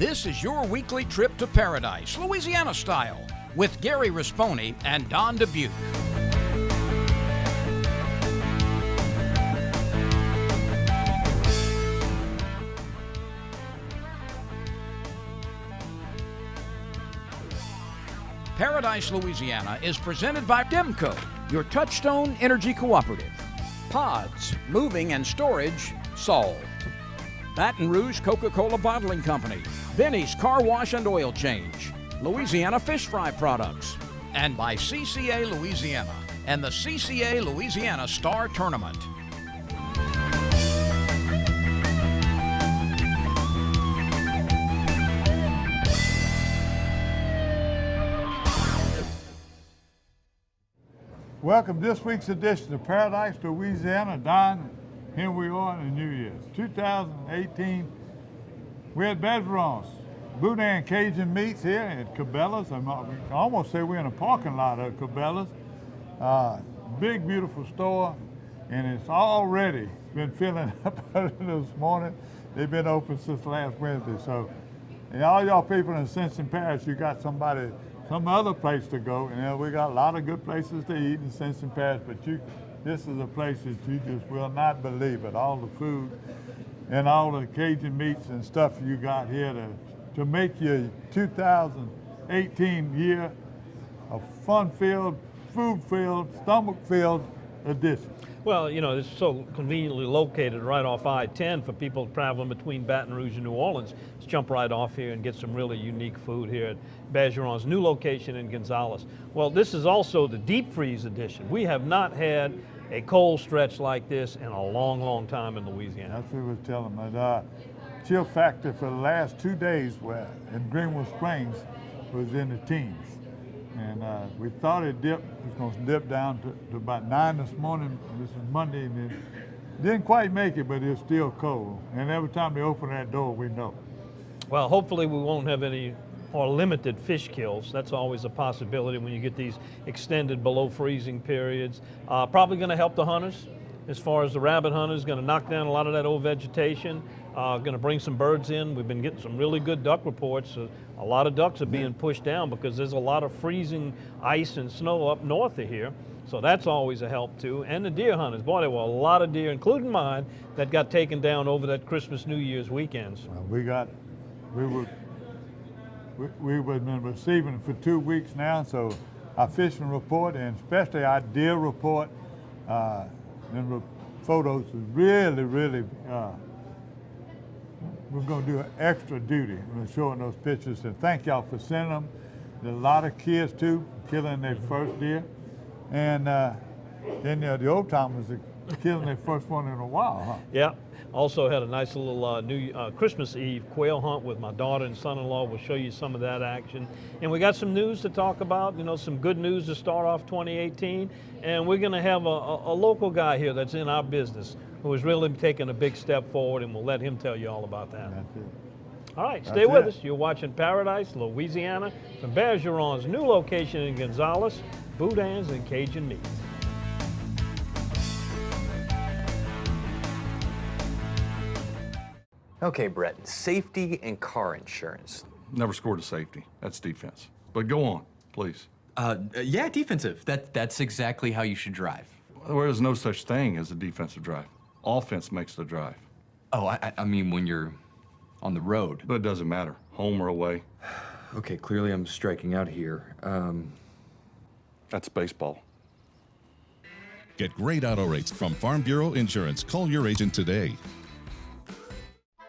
This is your weekly trip to paradise, Louisiana style, with Gary Risponi and Don Dubuque. Paradise, Louisiana is presented by Demco, your Touchstone Energy Cooperative. Pods, moving and storage solved. Baton Rouge Coca-Cola Bottling Company, Benny's Car Wash and Oil Change, Louisiana Fish Fry Products, and by CCA Louisiana and the CCA Louisiana Star Tournament. Welcome to this week's edition of Paradise, Louisiana. Don, here we are in the New Year's 2018. We're at Bergeron's Boudin Cajun Meats here at Cabela's. I can almost say we're in a parking lot of Cabela's. Big, beautiful store, and it's already been filling up this morning. They've been open since last Wednesday. So, and all y'all people in Simpson Parish, you got some other place to go. And we got a lot of good places to eat in Simpson Parish, but this is a place that you just will not believe it. All the food and all the Cajun meats and stuff you got here to make your 2018 year a fun-filled, food-filled, stomach-filled edition. Well, you know, it's so conveniently located right off I-10 for people traveling between Baton Rouge and New Orleans. Let's jump right off here and get some really unique food here at Bergeron's new location in Gonzales. Well, this is also the deep freeze edition. We have not had a cold stretch like this in a long, long time in Louisiana. That's what we was telling me. Chill factor for the last 2 days in Greenwood Springs was in the teens. And we thought it was going to dip down to about 9 this morning. This is Monday, and it didn't quite make it, but it's still cold. And every time they open that door, we know. Well, hopefully we won't have any or limited fish kills. That's always a possibility when you get these extended below freezing periods. Probably going to help the hunters. As far as the rabbit hunters, going to knock down a lot of that old vegetation. Going to bring some birds in. We've been getting some really good duck reports. A lot of ducks are being pushed down because there's a lot of freezing ice and snow up north of here. So that's always a help too. And the deer hunters, boy, there were a lot of deer, including mine, that got taken down over that Christmas, New Year's weekends. We've been receiving for 2 weeks now, so our fishing report and especially our deer report and the photos is really, we're going to do an extra duty when showing those pictures. And thank y'all for sending them. There's a lot of kids too killing their first deer, and then the old timers are killing their first one in a while, huh? Yeah. Also had a nice little Christmas Eve quail hunt with my daughter and son-in-law. We'll show you some of that action. And we got some news to talk about, you know, some good news to start off 2018. And we're going to have a local guy here that's in our business who is really taking a big step forward, and we'll let him tell you all about that. That's it. All right, stay with us. You're watching Paradise, Louisiana, from Bergeron's new location in Gonzales, Boudin's and Cajun Meats. Okay, Brett, safety and car insurance. Never scored a safety. That's defense. But go on, please. Yeah, defensive. That's exactly how you should drive. There is no such thing as a defensive drive. Offense makes the drive. Oh, I mean when you're on the road. But it doesn't matter, home or away. Okay, clearly I'm striking out here. That's baseball. Get great auto rates from Farm Bureau Insurance. Call your agent today.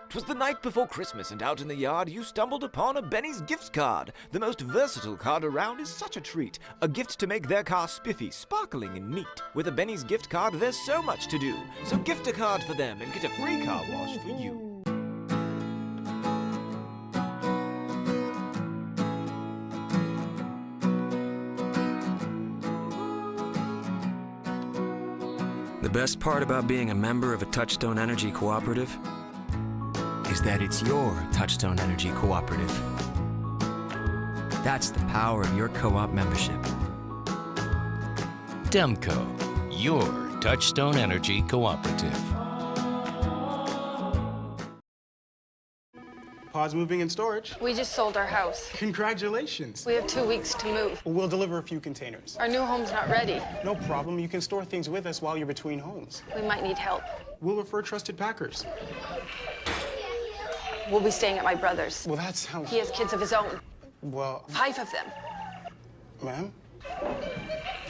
'Twas the night before Christmas, and out in the yard you stumbled upon a Benny's gift card. The most versatile card around is such a treat. A gift to make their car spiffy, sparkling, and neat. With a Benny's gift card, there's so much to do. So gift a card for them and get a free car wash for you. The best part about being a member of a Touchstone Energy Cooperative is that it's your Touchstone Energy Cooperative. That's the power of your co-op membership. Demco, your Touchstone Energy Cooperative. Pause moving and storage. We just sold our house. Congratulations. We have 2 weeks to move. We'll deliver a few containers. Our new home's not ready. No problem. You can store things with us while you're between homes. We might need help. We'll refer trusted packers. We'll be staying at my brother's. Well, that sounds... He has kids of his own. Well... 5 of them. Ma'am?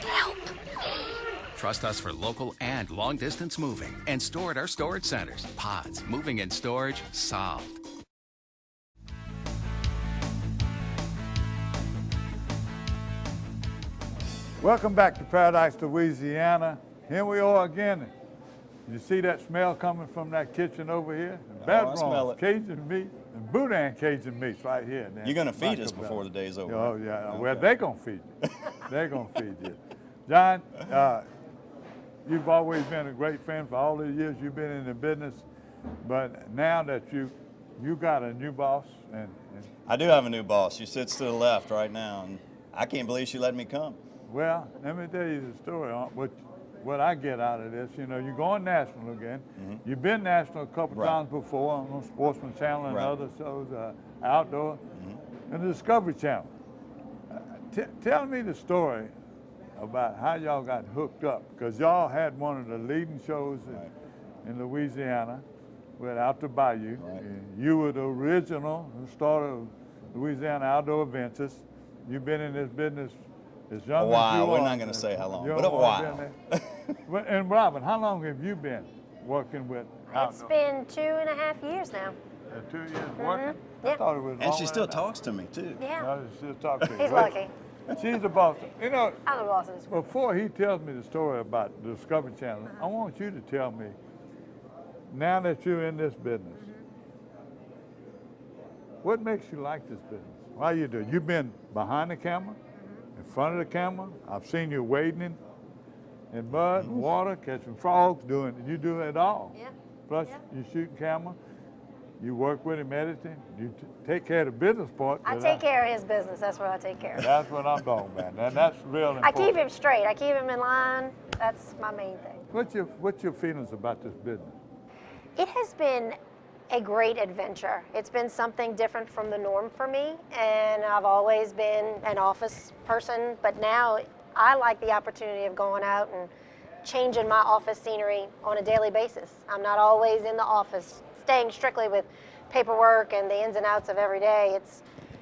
Help. Trust us for local and long-distance moving and store at our storage centers. Pods, moving and storage, solved. Welcome back to Paradise, Louisiana. Here we are again. You see that smell coming from that kitchen over here? I smell it. Cajun meat, and boudin Cajun meats right here. You're going to feed us before the day's over. Oh, yeah. Okay. Well, they're going to feed you. They're going to feed you. John, you've always been a great friend for all the years you've been in the business, but now that you got a new boss. And I do have a new boss. She sits to the left right now, and I can't believe she let me come. Well, let me tell you the story on what I get out of this. You know, you're going national again. Mm-hmm. You've been national a couple Right. times before on Sportsman Channel and Right. other shows, outdoor, Mm-hmm. and the Discovery Channel. Tell me the story about how y'all got hooked up, because y'all had one of the leading shows in Louisiana with Out the Bayou. Right. And you were the original starter of Louisiana Outdoor Adventures. You've been in this business as young A while. as you We're are. not going to say how long, You've but a always while. been there. And Robin, how long have you been working with It's been 2.5 years now. 2 years working? I Yep. thought it was And she longer still than that. talks to me, too. Yeah. No, she still talks to you. He's Well, lucky. She's the boss. You know, I'm the boss of this. before he tells me the story about the Discovery Channel, I want you to tell me, now that you're in this business, what makes you like this business? Why you do it? You've been behind the camera, in front of the camera. I've seen you wading in mud, water, catching frogs, you do it all. Yeah. Plus, you shooting camera, you work with him editing, you take care of the business part. I but take care of his business. That's what I take care of. That's what I'm talking about, and that's real I important. keep him straight. I keep him in line. That's my main thing. What's your feelings about this business? It has been a great adventure. It's been something different from the norm for me, and I've always been an office person, but now I like the opportunity of going out and changing my office scenery on a daily basis. I'm not always in the office, staying strictly with paperwork and the ins and outs of every day.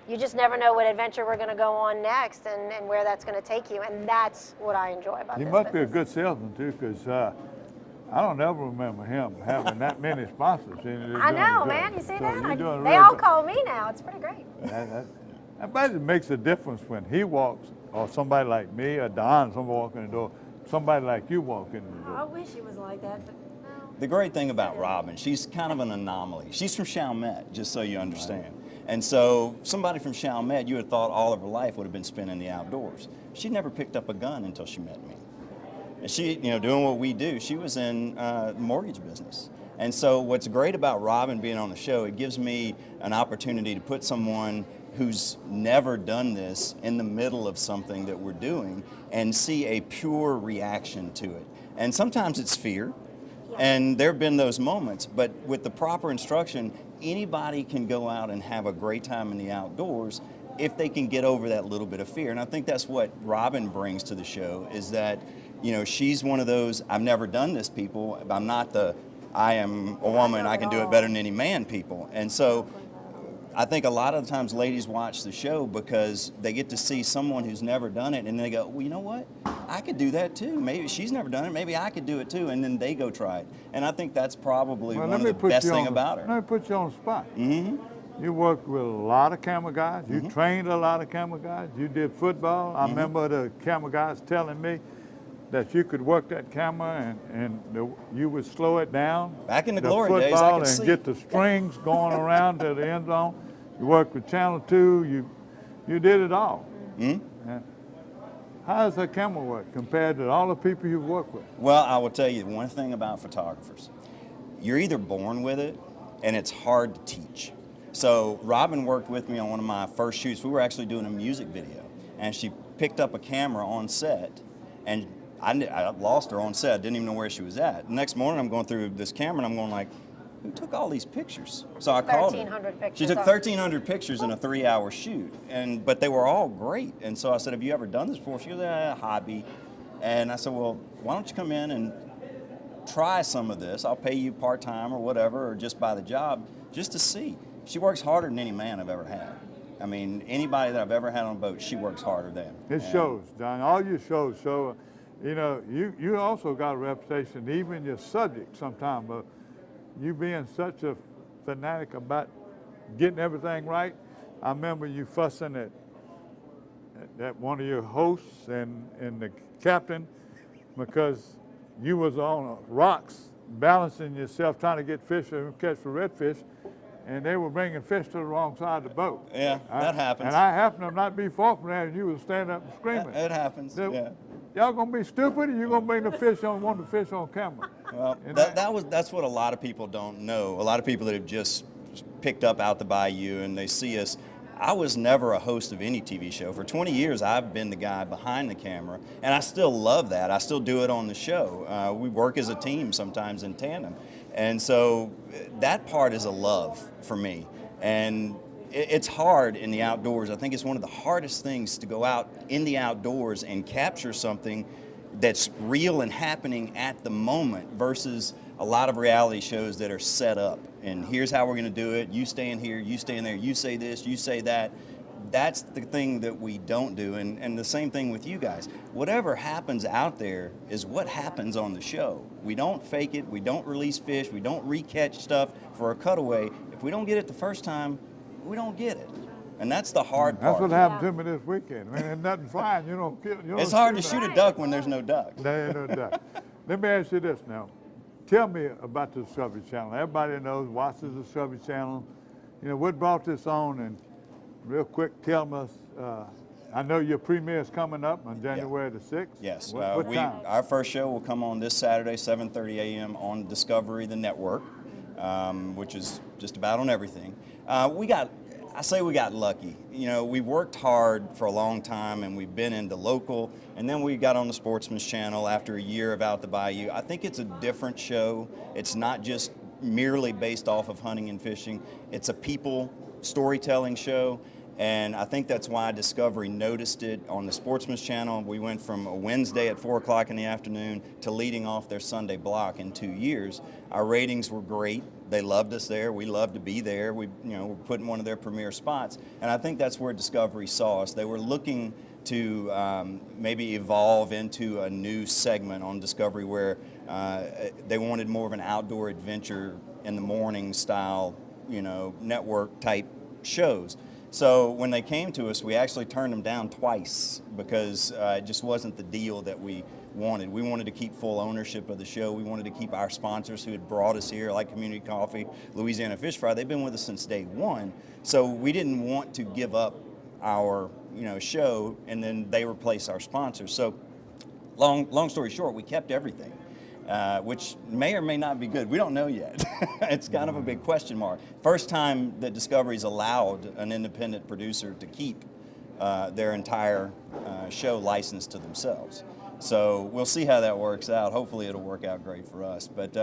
You just never know what adventure we're going to go on next and where that's going to take you, and that's what I enjoy about He this must be a business. good salesman too, because I don't ever remember him having that many sponsors. I know, man. You see that? They real all good. call me now. It's pretty great. I bet it makes a difference when he walks, or somebody like me, or Don, somebody walk in the door, somebody like you walk in the door. I wish it was like that, but no. The great thing about Robin, she's kind of an anomaly. She's from Chalmette, just so you understand. And so somebody from Chalmette, you would have thought all of her life would have been spent in the outdoors. She never picked up a gun until she met me. And she, doing what we do, she was in the mortgage business. And so what's great about Robin being on the show, it gives me an opportunity to put someone who's never done this in the middle of something that we're doing and see a pure reaction to it. And sometimes it's fear, and there have been those moments, but with the proper instruction, anybody can go out and have a great time in the outdoors if they can get over that little bit of fear. And I think that's what Robin brings to the show, is that, she's one of those, I've never done this people, I'm not I am a woman, I can do it better than any man people. And so I think a lot of the times ladies watch the show because they get to see someone who's never done it, and they go, well, you know what? I could do that too. Maybe she's never done it. Maybe I could do it too. And then they go try it. And I think that's probably one of the best things about her. Let me put you on the spot. Mm-hmm. You worked with a lot of camera guys. You trained a lot of camera guys. You did football. I remember the camera guys telling me that you could work that camera and you would slow it down. Back in the the glory days, I football could and see. get the strings going around to the end zone. You worked with Channel 2. You did it all. And how does that camera work compared to all the people you've worked with? Well, I will tell you one thing about photographers. You're either born with it, and it's hard to teach. So Robin worked with me on one of my first shoots. We were actually doing a music video, and she picked up a camera on set, and I lost her on set. I didn't even know where she was at. The next morning, I'm going through this camera, and I'm going like, who took all these pictures? So I called her. 1,300 pictures. She took 1,300 pictures in a 3-hour shoot, but they were all great. And so I said, have you ever done this before? She goes, hobby. And I said, well, why don't you come in and try some of this? I'll pay you part-time or whatever, or just by the job, just to see. She works harder than any man I've ever had. I mean, anybody that I've ever had on a boat, she works harder than. It shows, Don. All your shows show. You know, you also got a reputation, even your subject sometimes, but you being such a fanatic about getting everything right. I remember you fussing at one of your hosts and the captain because you was on rocks balancing yourself trying to get fish and catch the redfish, and they were bringing fish to the wrong side of the boat. Yeah, that happens. And I happened to not be far from that, and you was standing up and screaming. It happens, yeah. Y'all gonna be stupid, or you gonna bring the fish on, want the fish on camera? Well, that's what a lot of people don't know. A lot of people that have just picked up Out the Bayou and they see us. I was never a host of any TV show. For 20 years, I've been the guy behind the camera, and I still love that. I still do it on the show. We work as a team sometimes in tandem. And so that part is a love for me. And it's hard in the outdoors. I think it's one of the hardest things to go out in the outdoors and capture something that's real and happening at the moment versus a lot of reality shows that are set up. And here's how we're going to do it. You stay in here, you stay in there, you say this, you say that. That's the thing that we don't do. And the same thing with you guys. Whatever happens out there is what happens on the show. We don't fake it. We don't release fish. We don't recatch stuff for a cutaway. If we don't get it the first time, we don't get it. And that's the hard part. That's what happened to me this weekend. I mean, there's nothing flying. You don't kill. It's hard to shoot a duck when there's no duck. There ain't no duck. Let me ask you this now. Tell me about the Discovery Channel. Everybody knows, watches the Discovery Channel. You know, what brought this on? And real quick, tell us, I know your premiere is coming up on January the 6th. Yes. What time? Our first show will come on this Saturday, 7:30 a.m. on Discovery, the network, which is just about on everything. I say we got lucky. You know, we worked hard for a long time, and we've been into local, and then we got on the Sportsman's Channel after a year of Out the Bayou. I think it's a different show. It's not just merely based off of hunting and fishing. It's a people storytelling show, and I think that's why Discovery noticed it on the Sportsman's Channel. We went from a Wednesday at 4 o'clock in the afternoon to leading off their Sunday block in 2 years. Our ratings were great. They loved us there. We loved to be there. We're putting one of their premier spots, and I think that's where Discovery saw us. They were looking to maybe evolve into a new segment on Discovery where they wanted more of an outdoor adventure in the morning style, network type shows. So when they came to us, we actually turned them down twice because it just wasn't the deal that we wanted. We wanted to keep full ownership of the show. We wanted to keep our sponsors who had brought us here, like Community Coffee, Louisiana Fish Fry. They've been with us since day one. So we didn't want to give up our show and then they replace our sponsors. So long story short, we kept everything. Which may or may not be good. We don't know yet. It's kind of a big question mark. First time that Discovery's allowed an independent producer to keep their entire show licensed to themselves. So we'll see how that works out. Hopefully it'll work out great for us. But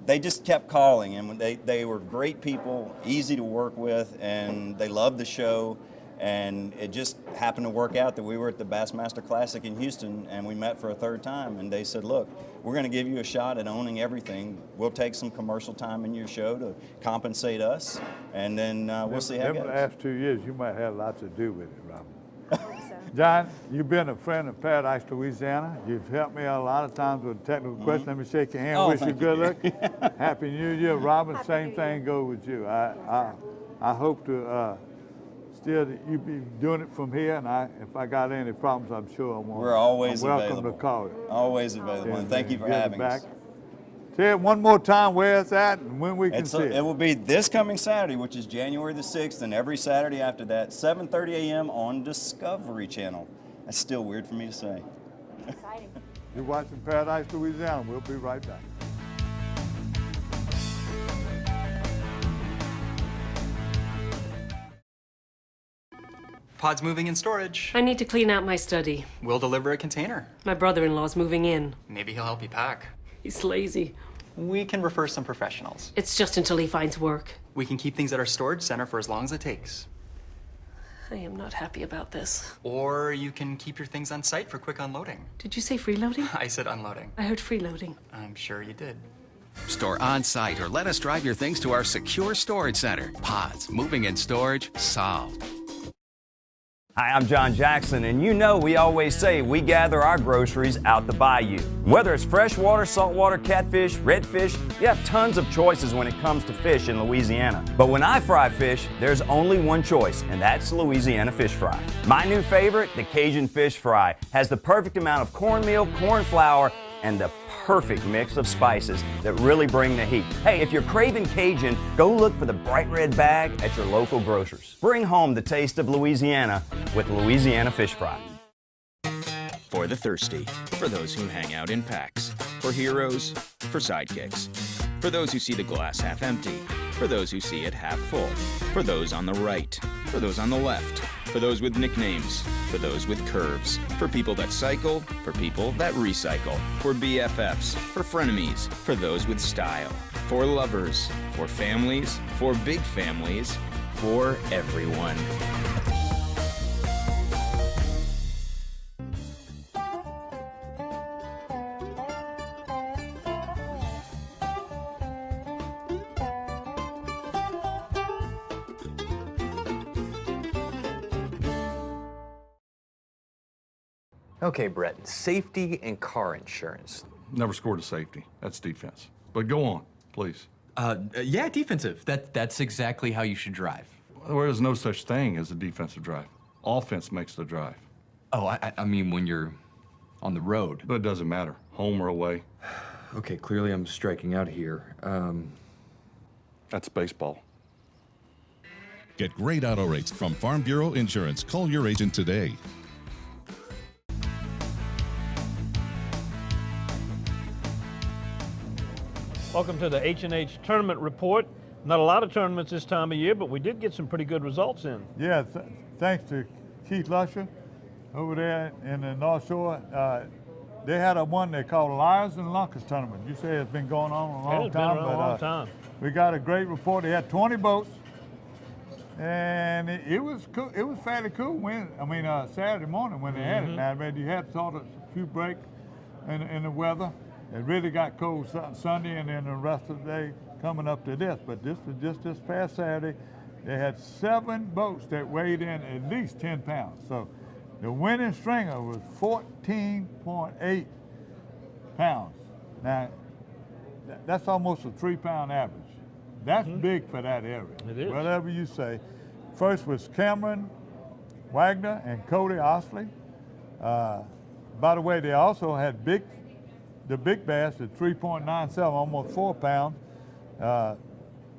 they just kept calling, and they were great people, easy to work with, and they loved the show. And it just happened to work out that we were at the Bassmaster Classic in Houston, and we met for a third time, and they said, look, we're going to give you a shot at owning everything. We'll take some commercial time in your show to compensate us, and then we'll see how it goes. The last 2 years, you might have lots to do with it, Robin. John, you've been a friend of Paradise, Louisiana. You've helped me a lot of times with technical questions. Let me shake your hand. Wish you good luck. Happy New Year. Robin, same thing goes with you. I hope to... Still, you be doing it from here, and if I got any problems, I'm sure I won't. We're always welcome available. to call it. Always available, and thank you for having us. Say it one more time where it's at and when we can see it. It will be this coming Saturday, which is January the 6th, and every Saturday after that, 7:30 a.m. on Discovery Channel. That's still weird for me to say. Exciting. You're watching Paradise, Louisiana. We'll be right back. Pod's moving in storage. I need to clean out my study. We'll deliver a container. My brother-in-law's moving in. Maybe he'll help you pack. He's lazy. We can refer some professionals. It's just until he finds work. We can keep things at our storage center for as long as it takes. I am not happy about this. Or you can keep your things on site for quick unloading. Did you say freeloading? I said unloading. I heard freeloading. I'm sure you did. Store on site or let us drive your things to our secure storage center. Pods, moving and storage, solved. Hi, I'm John Jackson, and you know we always say we gather our groceries out the bayou. Whether it's freshwater, saltwater, catfish, redfish, you have tons of choices when it comes to fish in Louisiana. But when I fry fish, there's only one choice, and that's Louisiana fish fry. My new favorite, the Cajun fish fry, has the perfect amount of cornmeal, corn flour, and the perfect mix of spices that really bring the heat. Hey, if you're craving Cajun, go look for the bright red bag at your local grocers. Bring home the taste of Louisiana with Louisiana Fish Fry. For the thirsty, for those who hang out in packs, for heroes, for sidekicks, for those who see the glass half empty, for those who see it half full, for those on the right, for those on the left, for those with nicknames, for those with curves, for people that cycle, for people that recycle, for BFFs, for frenemies, for those with style, for lovers, for families, for big families, for everyone. Okay, Brett, safety and car insurance. Never scored a safety. That's defense. But go on, please. Yeah, defensive. That's exactly how you should drive. There is no such thing as a defensive drive. Offense makes the drive. Oh, I mean when you're on the road. But it doesn't matter, home or away. Okay, clearly I'm striking out here. That's baseball. Get great auto rates from Farm Bureau Insurance. Call your agent today. Welcome to the H&H Tournament Report. Not a lot of tournaments this time of year, but we did get some pretty good results in. Yeah, thanks to Keith Lusher over there in the North Shore. They had a one they called Liars and Lunkers Tournament. You say it's been going on a long time. It's been a long time. We got a great report. They had 20 boats, and it was cool. It was fairly cool Saturday morning when they had it. Now, but you had sort of a few breaks in the weather. It really got cold Sunday, and then the rest of the day coming up to this. But this was just this past Saturday. They had 7 boats that weighed in at least 10 pounds. So the winning stringer was 14.8 pounds. Now, that's almost a 3-pound average. That's big for that area. It is. Whatever you say. First was Cameron Wagner and Cody Osley. By the way, they also had the big bass at 3.97, almost 4 pounds.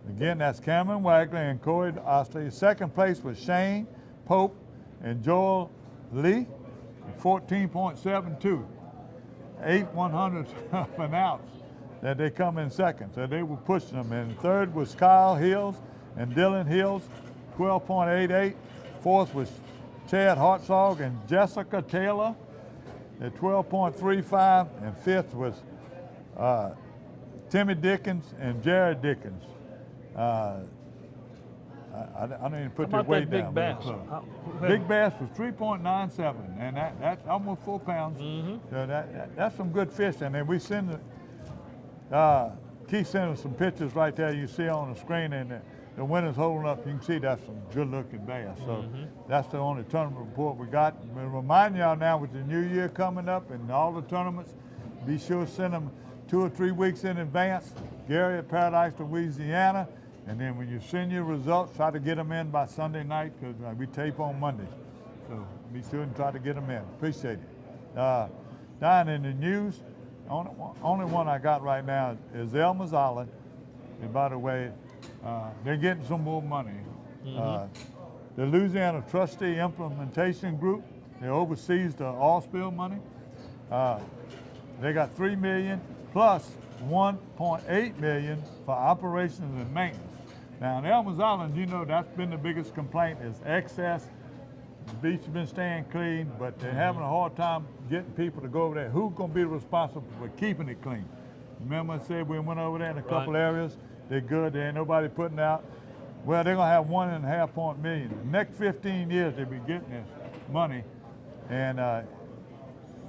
Again, that's Cameron Wagner and Cody Osley. Second place was Shane Pope and Joel Lee, 14.72, 8/100ths of an ounce that they come in second. So they were pushing them. And third was Kyle Hills and Dylan Hills, 12.88. Fourth was Chad Hartzog and Jessica Taylor at 12.35. And fifth was Timmy Dickens and Jared Dickens. I don't even put their weight down. Big bass? Big bass was 3.97, and that's almost 4 pounds. So that's some good fish. And then we send Keith sent us some pictures right there you see on the screen, and the winner's holding up. You can see that's some good-looking bass. So that's the only tournament report we got. We'll remind y'all now with the new year coming up and all the tournaments, be sure to send them 2 or 3 weeks in advance. Gary at Paradise, Louisiana. And then when you send your results, try to get them in by Sunday night, because we tape on Monday. So be sure and try to get them in. Appreciate it. Down in the news, only one I got right now is Elmer's Island. And by the way, they're getting some more money. The Louisiana Trustee Implementation Group, they oversees the oil spill money. They got $3 million plus $1.8 million for operations and maintenance. Now in Elmer's Island, you know that's been the biggest complaint is excess. The beach has been staying clean, but they're having a hard time getting people to go over there. Who's going to be responsible for keeping it clean? Remember I said we went over there in a couple areas? They're good. There ain't nobody putting out. Well, they're going to have $1.5 million. The next 15 years, they'll be getting this money. And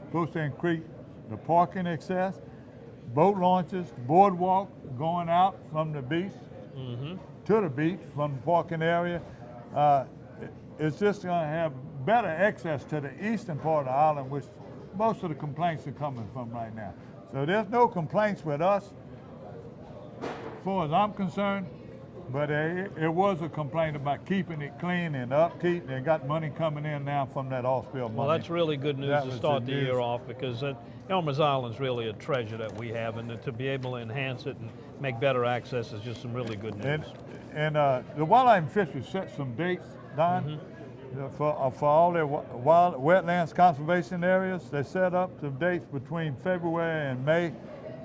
supposed to increase the parking access, boat launches, boardwalk going out from the beach to the beach from the parking area. It's just going to have better access to the eastern part of the island, which most of the complaints are coming from right now. So there's no complaints with us, as far as I'm concerned, but it was a complaint about keeping it clean and upkeep. They got money coming in now from that off-spill money. Well, that's really good news That to was start the news. year off, because Elmer's Island's really a treasure that we have, and to be able to enhance it and make better access is just some really good news. And the Wildlife and Fisheries set some dates, Don, for all their wild wetlands conservation areas. They set up some dates between February and May.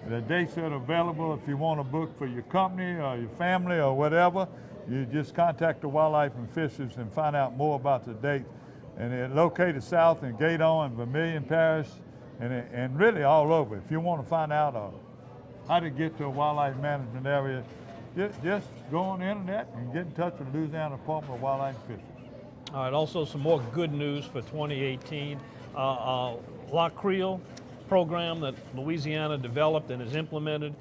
The dates are available if you want to book for your company or your family or whatever. You just contact the Wildlife and Fisheries and find out more about the dates. And they're located south in Gaydon and Vermilion Parish, and really all over. If you want to find out how to get to a wildlife management area, just go on the internet and get in touch with the Louisiana Department of Wildlife and Fisheries. All right, also some more good news for 2018. La Creole program that Louisiana developed and has implemented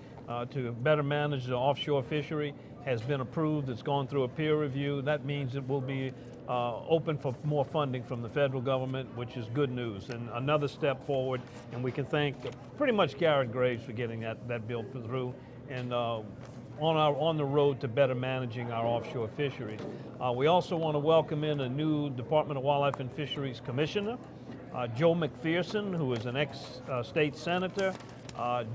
to better manage the offshore fishery has been approved. It's gone through a peer review. That means it will be open for more funding from the federal government, which is good news and another step forward. And we can thank pretty much Garrett Graves for getting that bill through and on the road to better managing our offshore fisheries. We also want to welcome in a new Department of Wildlife and Fisheries Commissioner, Joe McPherson, who is an ex-state senator.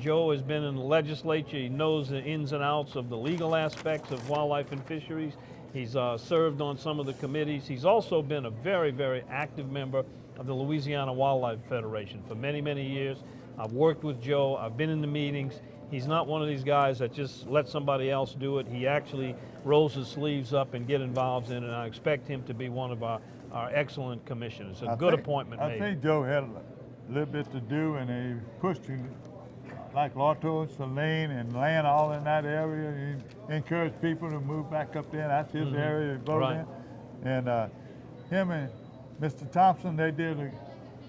Joe has been in the legislature. He knows the ins and outs of the legal aspects of wildlife and fisheries. He's served on some of the committees. He's also been a very, very active member of the Louisiana Wildlife Federation for many, many years. I've worked with Joe. I've been in the meetings. He's not one of these guys that just let somebody else do it. He actually rolls his sleeves up and get involved in it, and I expect him to be one of our excellent commissioners. A good appointment made. I think Joe had a little bit to do, and he pushed him like Lotto, Saline, and land all in that area. He encouraged people to move back up there. That's his area to vote in. And him and Mr. Thompson, they did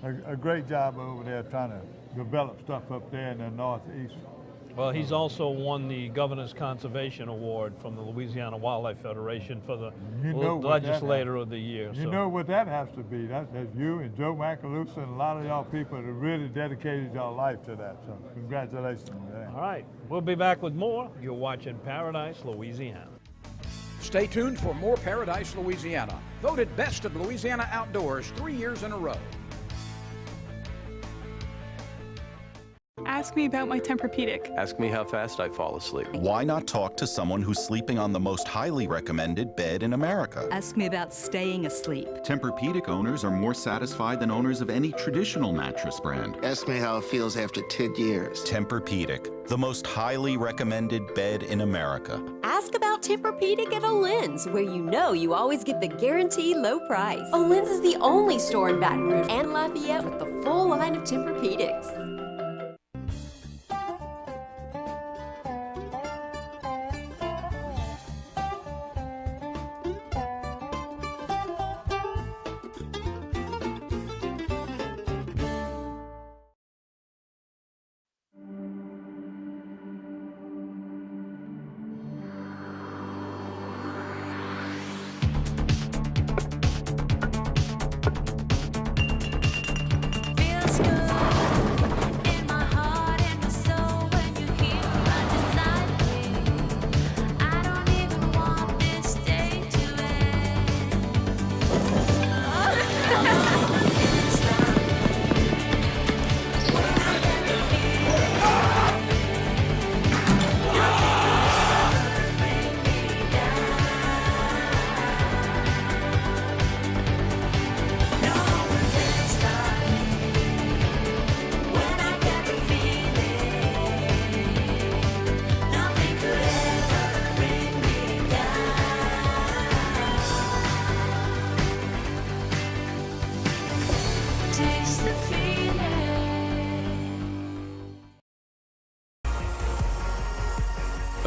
a great job over there trying to develop stuff up there in the northeast. Well, he's also won the Governor's Conservation Award from the Louisiana Wildlife Federation for the Legislator of the Year. You know what that has to be. That's you and Joe Macalusa and a lot of y'all people that really dedicated y'all life to that. So congratulations on that. All right, we'll be back with more. You're watching Paradise, Louisiana. Stay tuned for more Paradise, Louisiana. Voted Best of Louisiana Outdoors 3 years in a row. Ask me about my Tempur-Pedic. Ask me how fast I fall asleep. Why not talk to someone who's sleeping on the most highly recommended bed in America? Ask me about staying asleep. Tempur-Pedic owners are more satisfied than owners of any traditional mattress brand. Ask me how it feels after 10 years. Tempur-Pedic, the most highly recommended bed in America. Ask about Tempur-Pedic at Olin's, where you know you always get the guaranteed low price. Olin's is the only store in Baton Rouge and Lafayette with the full line of Tempur-Pedics.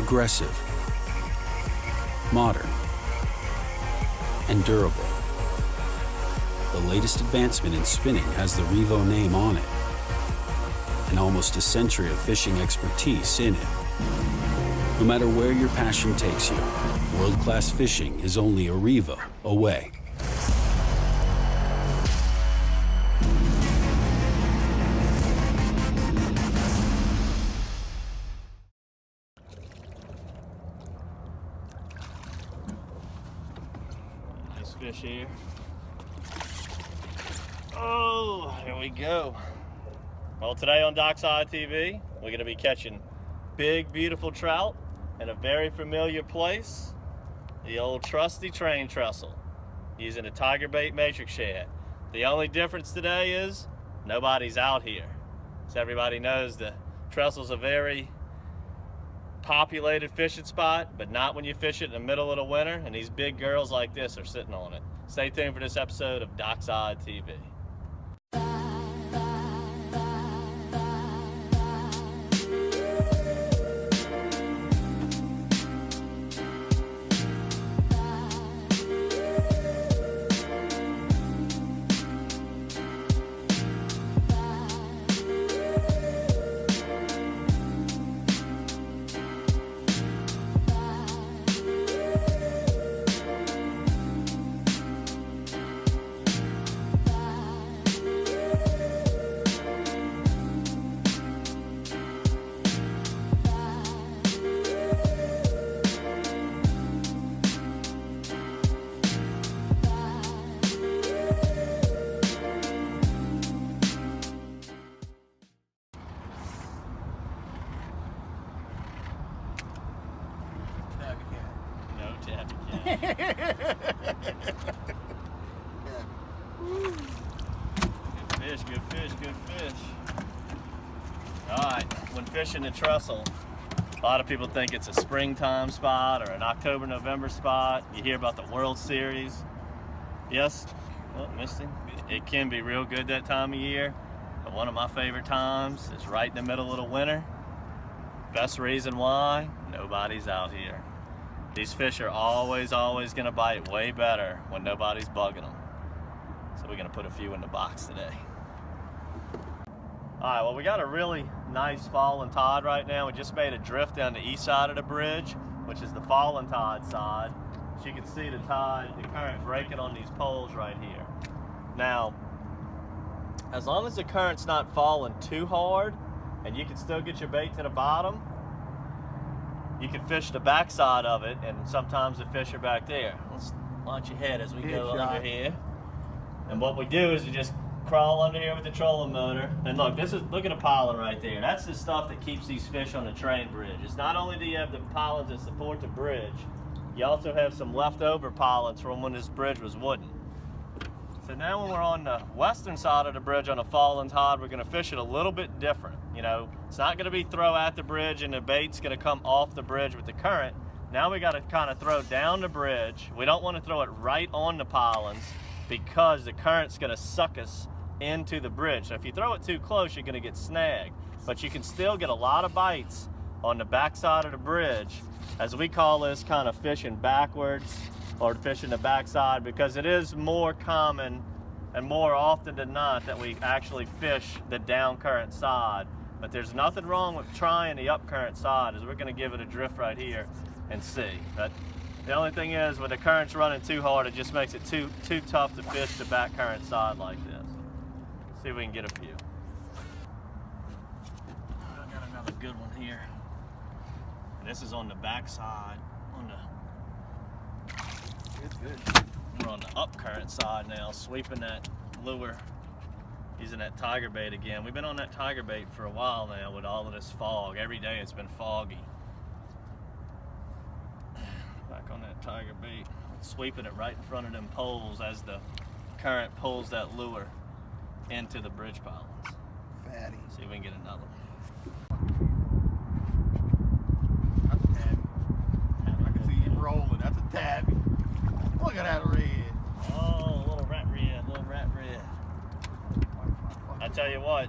aggressive, modern, and durable. The latest advancement in spinning has the Revo name on it, and almost a century of fishing expertise in it. No matter where your passion takes you, world-class fishing is only a Revo away. Nice fish here. Oh, here we go. Well, today on Dockside TV, we're going to be catching big, beautiful trout in a very familiar place, the old trusty train trestle, using a tiger bait matrix shad. The only difference today is nobody's out here. So everybody knows the trestle's a very populated fishing spot, but not when you fish it in the middle of the winter, and these big girls like this are sitting on it. Stay tuned for this episode of Dockside TV. Good fish, good fish. All right, when fishing the trestle, a lot of people think it's a springtime spot or an October, November spot. You hear about the World Series. Yes, oh, missed him. It can be real good that time of year, but one of my favorite times is right in the middle of the winter. Best reason why, nobody's out here. These fish are always gonna bite way better when nobody's bugging them. So we're gonna put a few in the box today. All right, well, we got a really nice falling tide right now. We just made a drift down the east side of the bridge, which is the falling tide side. As you can see the tide, the current breaking on these poles right here. Now, as long as the current's not falling too hard and you can still get your bait to the bottom, you can fish the backside of it, and sometimes the fish are back there. Let's launch your head as we go under here. And what we do is we just crawl under here with the trolling motor. And look, look at the pollen right there. That's the stuff that keeps these fish on the train bridge. It's not only do you have the pollen to support the bridge, you also have some leftover pollens from when this bridge was wooden. So now when we're on the western side of the bridge on a falling tide, we're gonna fish it a little bit different. You know, it's not gonna be throw at the bridge and the bait's gonna come off the bridge with the current. Now we gotta kind of throw down the bridge. We don't wanna throw it right on the pollens because the current's gonna suck us into the bridge. So if you throw it too close, you're gonna get snagged. But you can still get a lot of bites on the back side of the bridge, as we call this kind of fishing backwards or fishing the backside, because it is more common and more often than not that we actually fish the down current side. But there's nothing wrong with trying the up current side, as we're gonna give it a drift right here and see. But the only thing is, when the current's running too hard, it just makes it too tough to fish the back current side like this. See if we can get a few. I got another good one here. And this is on the back side. We're on the up current side now, sweeping that lure, using that tiger bait again. We've been on that tiger bait for a while now with all of this fog. Every day it's been foggy. Back on that tiger bait, sweeping it right in front of them poles as the current pulls that lure into the bridge pollens. Fatty. See if we can get another one. That's a tabby. I can see you rolling. That's a tabby. Look at that red. Oh, little rat red, little rat red. I tell you what,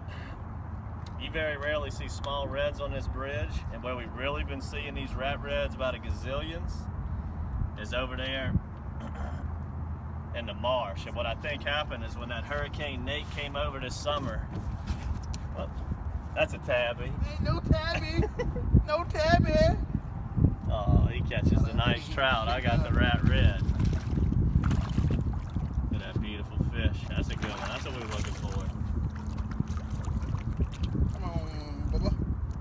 You very rarely see small reds on this bridge, and where we've really been seeing these rat reds about a gazillions is over there in the marsh. And what I think happened is when that Hurricane Nate came over this summer, well, that's a tabby. Ain't no tabby. No tabby. Oh, he catches the nice trout. I got the rat red. Look at that beautiful fish. That's a good one. That's what we're looking for. Come on, Bubba.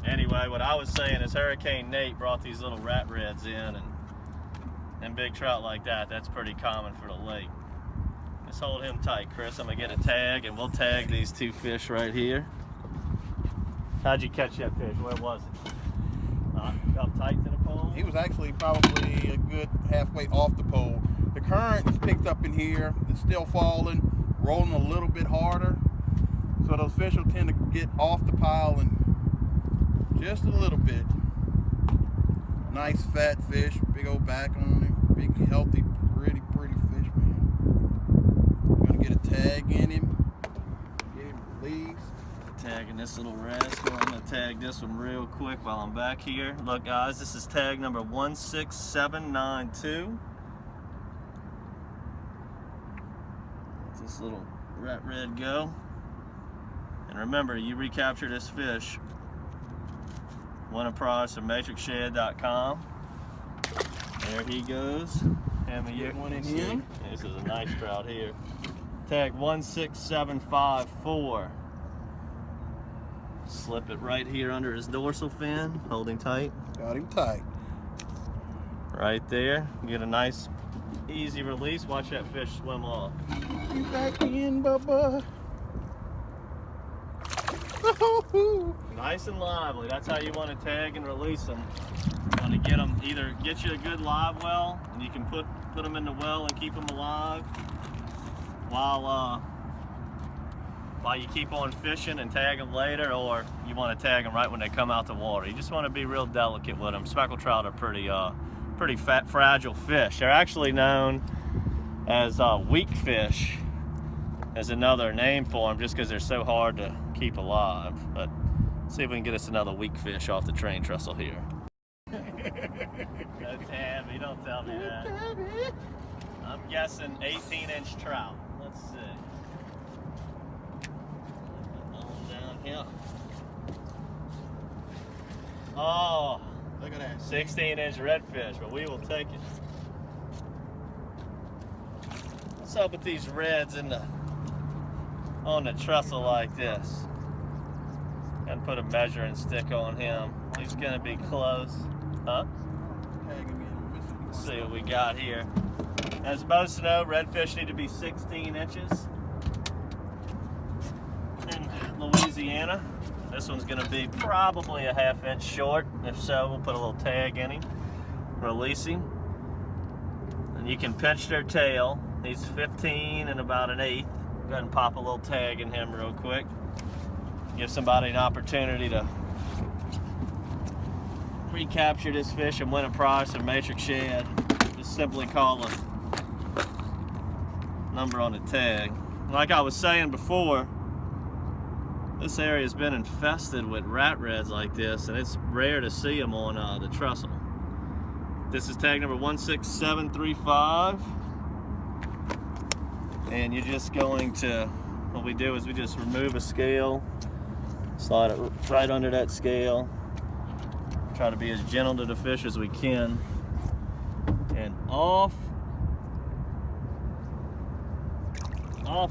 Anyway, what I was saying is Hurricane Nate brought these little rat reds in, and big trout like that, that's pretty common for the lake. Just hold him tight, Chris. I'm gonna get a tag, and we'll tag these two fish right here. How'd you catch that fish? Where was it? Up tight to the pole? He was actually probably a good halfway off the pole. The current is picked up in here. It's still falling, rolling a little bit harder. So those fish will tend to get off the pile and just a little bit. Nice fat fish, big old back on him, big healthy, pretty fish, man. We're gonna get a tag in him, get him released. Tagging this little rascal. I'm gonna tag this one real quick while I'm back here. Look guys, this is tag number 16792. Let this little rat red go. And remember, you recapture this fish, win a prize from matrixshed.com. There he goes. Have a one in here. This is a nice trout here. Tag 16754. Slip it right here under his dorsal fin. Hold him tight. Got him tight. Right there. Get a nice, easy release. Watch that fish swim off. You back in, Bubba. Nice and lively. That's how you want to tag and release them. You want to get them, either get you a good live well, and you can put them in the well and keep them alive while you keep on fishing and tag them later, or you want to tag them right when they come out the water. You just want to be real delicate with them. Speckled trout are pretty fragile fish. They're actually known as weak fish, as another name for them, just because they're so hard to keep alive. But see if we can get us another weak fish off the train trestle here. No tabby, don't tell me that. I'm guessing 18-inch trout. Let's see. Down here. Oh, look at that. 16-inch redfish, but we will take it. What's up with these reds on the trestle like this? And put a measuring stick on him. He's gonna be close. Huh? Let's see what we got here. As most know, redfish need to be 16 inches. In Louisiana, this one's gonna be probably a half-inch short. If so, we'll put a little tag in him, release him. And you can pinch their tail. He's 15 and about an eighth. Go ahead and pop a little tag in him real quick. Give somebody an opportunity to recapture this fish and win a prize from Matrix Shed. Just simply call a number on the tag. Like I was saying before, this area has been infested with rat reds like this, and it's rare to see them on the trestle. This is tag number 16735. And you're just going to, what we do is we just remove a scale, slide it right under that scale, try to be as gentle to the fish as we can, and off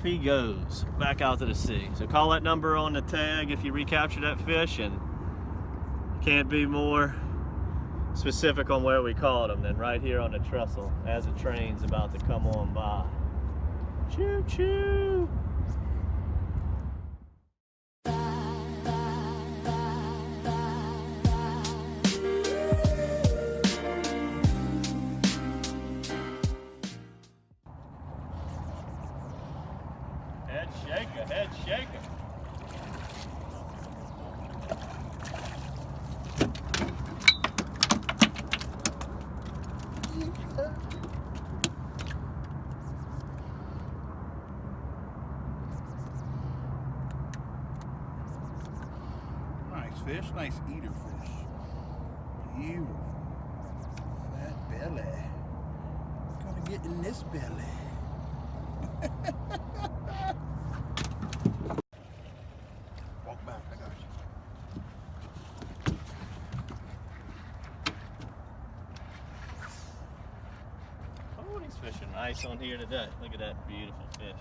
he goes, back out to the sea. So call that number on the tag if you recapture that fish, and can't be more specific on where we caught him than right here on the trestle as the train's about to come on by. Choo choo! Head shaker, head shaker. fish, nice eater fish. Beautiful. Fat belly. What's gonna get in this belly? Walk back, I got you. Oh, he's fishing nice on here today. Look at that beautiful fish.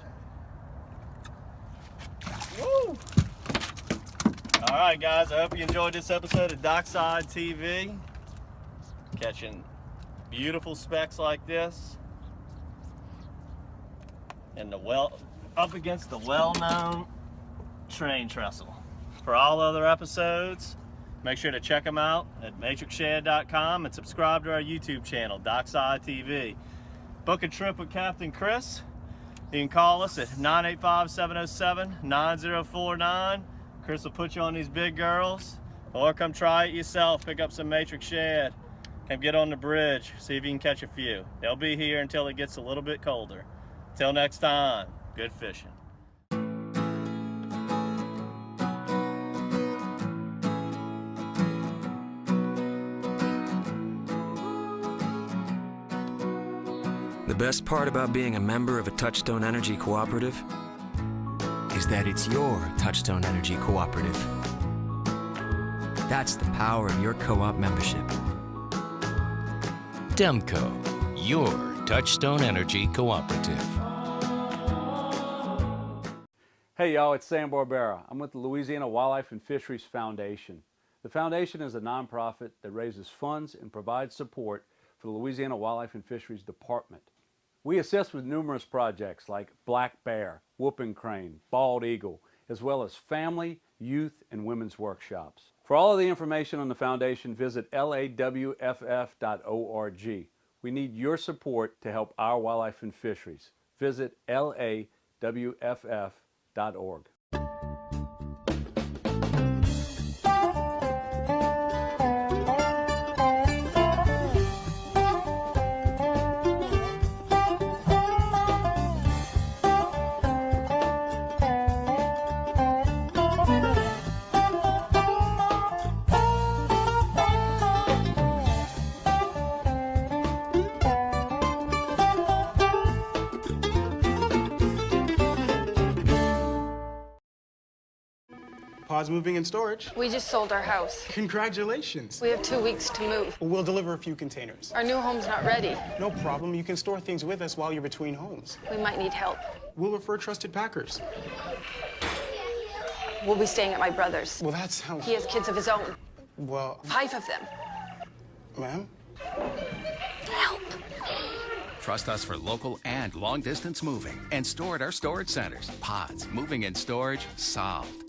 Woo! All right, guys, I hope you enjoyed this episode of Dockside TV. Catching beautiful specks like this. And up against the well-known train trestle. For all other episodes, make sure to check them out at matrixshed.com and subscribe to our YouTube channel, Dockside TV. Book a trip with Captain Chris. You can call us at 985-707-9049. Chris will put you on these big girls, or come try it yourself. Pick up some Matrix Shed. Come get on the bridge, see if you can catch a few. They'll be here until it gets a little bit colder. Till next time, good fishing. The best part about being a member of a Touchstone Energy Cooperative is that it's your Touchstone Energy Cooperative. That's the power of your co-op membership. Demco, your Touchstone Energy Cooperative. Hey y'all, it's Sam Barbera. I'm with the Louisiana Wildlife and Fisheries Foundation. The foundation is a nonprofit that raises funds and provides support for the Louisiana Wildlife and Fisheries Department. We assist with numerous projects like black bear, whooping crane, bald eagle, as well as family, youth, and women's workshops. For all of the information on the foundation, visit lawff.org. We need your support to help our wildlife and fisheries. Visit lawff.org. Pause moving and storage. We just sold our house. Congratulations. We have 2 weeks to move. We'll deliver a few containers. Our new home's not ready. No problem. You can store things with us while you're between homes. We might need help. We'll refer trusted packers. We'll be staying at my brother's. Well, that sounds... He has kids of his own. Well... 5 of them. Ma'am? Help. Trust us for local and long-distance moving and store at our storage centers. Pods, moving and storage, solved.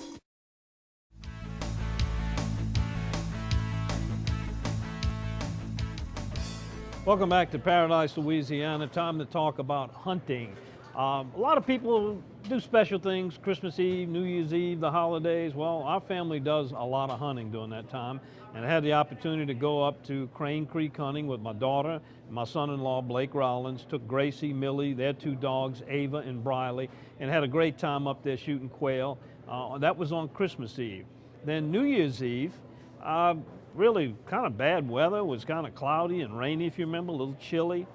Welcome back to Paradise, Louisiana. Time to talk about hunting. A lot of people do special things, Christmas Eve, New Year's Eve, the holidays. Well, our family does a lot of hunting during that time. And I had the opportunity to go up to Crane Creek hunting with my daughter and my son-in-law, Blake Rollins. Took Gracie, Millie, their 2 dogs, Ava and Briley, and had a great time up there shooting quail. That was on Christmas Eve. Then New Year's Eve, really kind of bad weather. It was kind of cloudy and rainy, if you remember, a little chilly.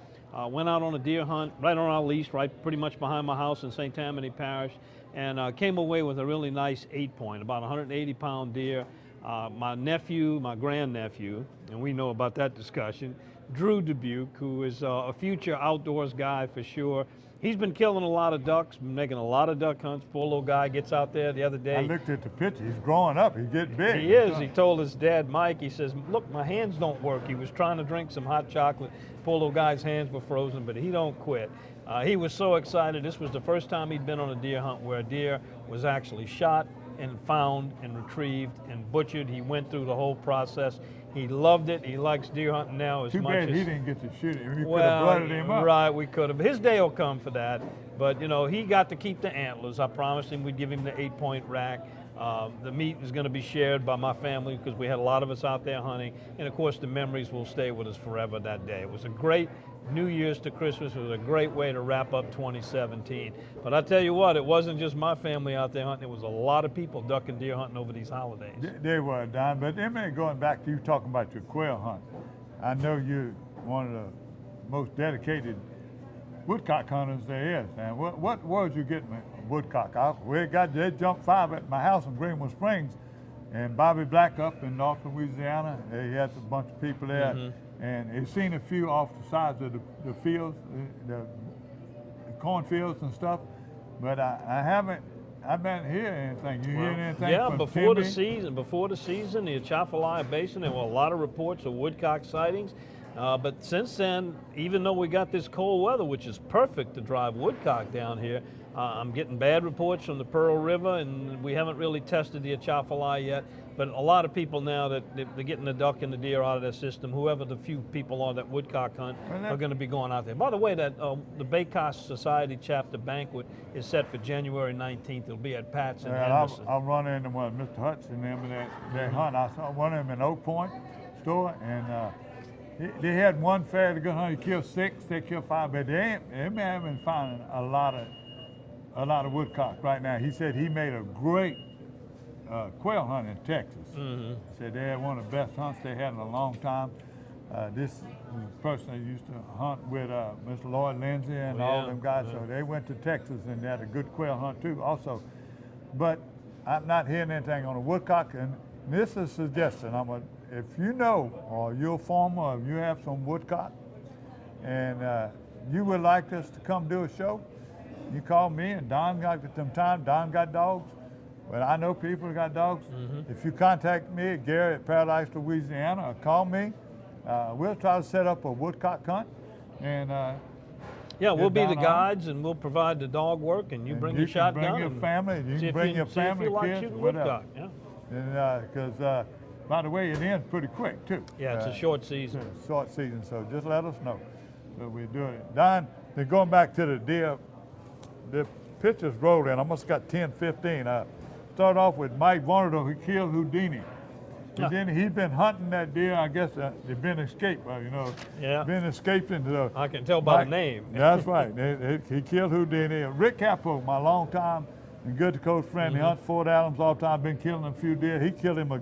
Went out on a deer hunt right on our lease, right pretty much behind my house in St. Tammany Parish, and came away with a really nice 8-point, about 180-pound deer. My nephew, my grandnephew, and we know about that discussion, Drew Dubuque, who is a future outdoors guy for sure. He's been killing a lot of ducks, been making a lot of duck hunts. Poor little guy gets out there the other day. I looked at the picture. He's growing up. He's getting big. He is. He told his dad, Mike, he says, look, my hands don't work. He was trying to drink some hot chocolate. Poor little guy's hands were frozen, but he don't quit. He was so excited. This was the first time he'd been on a deer hunt where a deer was actually shot and found and retrieved and butchered. He went through the whole process. He loved it. He likes deer hunting now as Too much bad as... he didn't get to shoot it. We could have blooded him up. Right, we could have. His day will come for that. But, you know, he got to keep the antlers. I promised him we'd give him the 8-point rack. The meat is going to be shared by my family because we had a lot of us out there hunting. And, of course, the memories will stay with us forever that day. It was a great New Year's to Christmas was a great way to wrap up 2017. But I tell you what, it wasn't just my family out there hunting. It was a lot of people duck and deer hunting over these holidays. They were, Don. But going back to you talking about your quail hunt, I know you're one of the most dedicated woodcock hunters there is. And what was you getting woodcock? They jumped 5 at my house in Greenwood Springs, and Bobby Black up in North Louisiana, he had a bunch of people there. And he's seen a few off the sides of the fields, the cornfields and stuff, but I haven't heard anything. You hear anything? Yeah, from before the Timmy? season, the Atchafalaya Basin, there were a lot of reports of woodcock sightings. But since then, even though we got this cold weather, which is perfect to drive woodcock down here, I'm getting bad reports from the Pearl River, and we haven't really tested the Atchafalaya yet. But a lot of people now that they're getting the duck and the deer out of their system, whoever the few people are that woodcock hunt, are going to be going out there. By the way, that the Bay Coast Society chapter banquet is set for January 19th. It'll be at Pat's in Henderson. I'll run into one of Mr. Hudson and them that hunt. I saw one of them in Oak Point store, and they had one fairly good hunt. He killed 6, they killed 5, but they haven't found a lot of woodcock right now. He said he made a great quail hunt in Texas. Said they had one of the best hunts they had in a long time. This is a person that used to hunt with Mr. Lloyd Lindsay and all them guys, so they went to Texas and they had a good quail hunt too also. But I'm not hearing anything on the woodcock, and this is a suggestion. If you know, or you're a farmer, or you have some woodcock, and you would like us to come do a show, you call me, and Don got them time. Don got dogs. Well, I know people who got dogs. If you contact me at Gary at Paradise, Louisiana, or call me, we'll try to set up a woodcock hunt. And yeah, we'll be the guides, and we'll provide the dog work, and you bring your shotgun. Bring your family. You can bring your family, kids, whatever. And because, by the way, it ends pretty quick too. Yeah, it's a short season. Short season, so just let us know. So we're doing it. Don, then going back to the deer, the pictures rolled in. I must have got 10, 15. Start off with Mike Vonado, who killed Houdini. And then he's been hunting that deer. I guess they've been escaped, been escaping. I can tell by the name. That's right. He killed Houdini. Rick Capo, my long time and good to coach friend, he hunts Fort Adams all the time, been killing a few deer. He killed him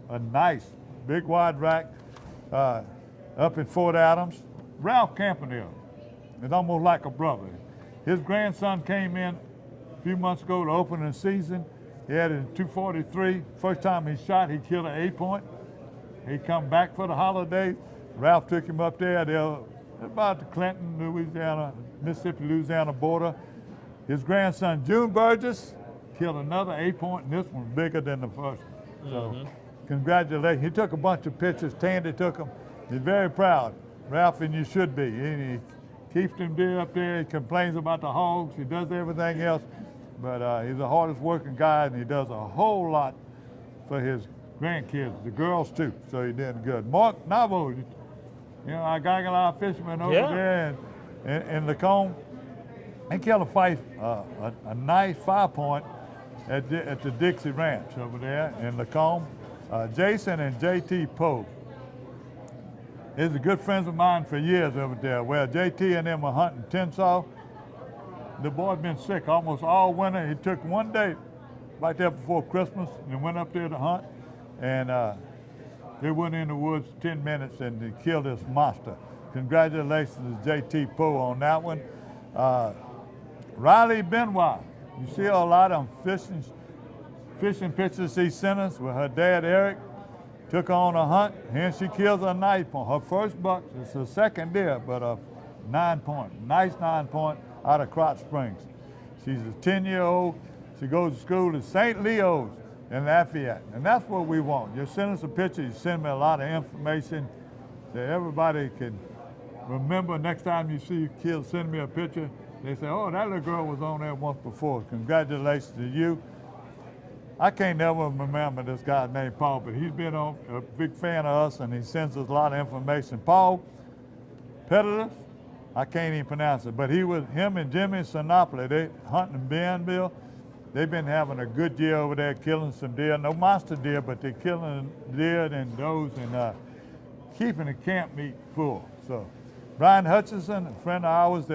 a nice, big wide rack up in Fort Adams. Ralph Campanile is almost like a brother. His grandson came in a few months ago to open the season. He had a 243. First time he shot, he killed an 8-point. He come back for the holidays. Ralph took him up there. They're about the Clinton, Louisiana, Mississippi, Louisiana border. His grandson, June Burgess, killed another 8-point, and this one's bigger than the first one. So congratulations. He took a bunch of pictures. Tandy took them. He's very proud. Ralph, and you should be. He keeps them deer up there. He complains about the hogs. He does everything else. But he's the hardest working guy, and he does a whole lot for his grandkids, the girls too. So he did good. Mark Navo, our Gagala fisherman over there in Lacombe, he killed a nice 5-point at the Dixie Ranch over there in Lacombe. Jason and JT Poe. These are good friends of mine for years over there. Well, JT and them were hunting Tensas. The boy's been sick almost all winter. He took one day right there before Christmas and went up there to hunt. And they went in the woods 10 minutes and they killed this monster. Congratulations to JT Poe on that one. Riley Benoit, you see a lot of fishing pictures he sent us with her dad Eric. Took her on a hunt, and she kills a 9-point. Her first buck, it's her second deer, but a 9-point, nice 9-point out of Crotch Springs. She's a 10-year-old. She goes to school at St. Leo's in Lafayette, and that's what we want. You send us a picture, you send me a lot of information so everybody can remember next time you see a kid send me a picture, they say, oh, that little girl was on there once before. Congratulations to you. I can't never remember this guy's name, Paul, but he's been a big fan of us, and he sends us a lot of information. Paul Pettis, I can't even pronounce it, but him and Jimmy Sinopoli, they hunting in Bienville. They've been having a good year over there, killing some deer. No monster deer, but they're killing deer and those and keeping the camp meat full. So Brian Hutchinson, a friend of ours